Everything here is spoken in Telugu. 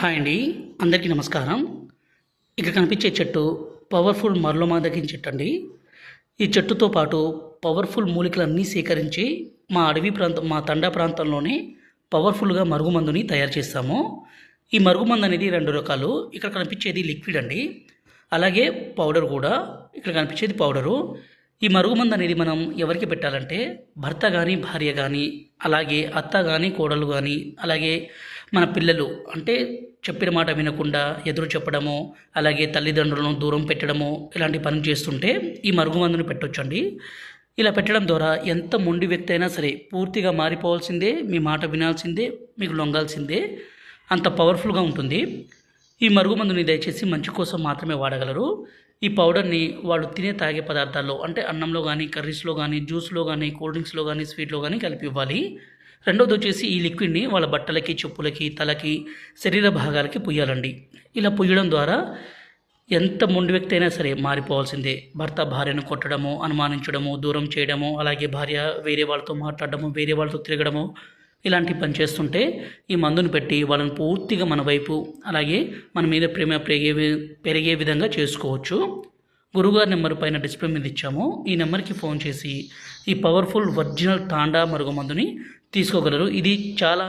హాయ్ అండి. అందరికీ నమస్కారం. ఇక్కడ కనిపించే చెట్టు పవర్ఫుల్ మరలుమాదగిన చెట్టు అండి. ఈ చెట్టుతో పాటు పవర్ఫుల్ మూలికలన్నీ సేకరించి మా తండా ప్రాంతంలోనే పవర్ఫుల్గా మరుగుమందుని తయారు చేస్తాము. ఈ మరుగుమందు అనేది 2 రకాలు. ఇక్కడ కనిపించేది లిక్విడ్ అండి, అలాగే పౌడర్ కూడా. ఇక్కడ కనిపించేది పౌడరు. ఈ మరుగుమందు అనేది మనం ఎవరికి పెట్టాలంటే భర్త కానీ, భార్య కానీ, అలాగే అత్త కానీ, కోడలు కానీ, అలాగే మన పిల్లలు అంటే చెప్పిన మాట వినకుండా ఎదురు చెప్పడము, అలాగే తల్లిదండ్రులను దూరం పెట్టడము, ఇలాంటి పనులు చేస్తుంటే ఈ మరుగుమందుని పెట్టొచ్చండి. ఇలా పెట్టడం ద్వారా ఎంత మొండి వ్యక్తి అయినా సరే పూర్తిగా మారిపోవాల్సిందే, మీ మాట వినాల్సిందే, మీకు లొంగాల్సిందే. అంత పవర్ఫుల్గా ఉంటుంది. ఈ మరుగుమందుని దయచేసి మంచి కోసం మాత్రమే వాడగలరు. ఈ పౌడర్ని వాళ్ళు తాగే పదార్థాల్లో అంటే అన్నంలో కానీ, కర్రీస్లో కానీ, జ్యూస్లో కానీ, కూల్ డ్రింక్స్లో కానీ, స్వీట్లో కానీ కలిపి ఇవ్వాలి. రెండోది వచ్చేసి ఈ లిక్విడ్ని వాళ్ళ బట్టలకి, చెప్పులకి, తలకి, శరీర భాగాలకి పుయ్యాలండి. ఇలా పుయ్యడం ద్వారా ఎంత మొండి వ్యక్తి అయినా సరే మారిపోవాల్సిందే. భర్త భార్యను కొట్టడము, అనుమానించడము, దూరం చేయడము, అలాగే భార్య వేరే వాళ్ళతో మాట్లాడడము, వేరే వాళ్ళతో తిరగడము, ఇలాంటి పని చేస్తుంటే ఈ మందును పెట్టి వాళ్ళని పూర్తిగా మన వైపు, అలాగే మన మీద ప్రేమ పెరిగే విధంగా చేసుకోవచ్చు. గురుగారి నెంబర్ పైన డిస్ప్లే మీద ఇచ్చాము. ఈ నెంబర్కి ఫోన్ చేసి ఈ పవర్ఫుల్ ఒరిజినల్ తాండా మరుగుమందుని తీసుకోగలరు. ఇది చాలా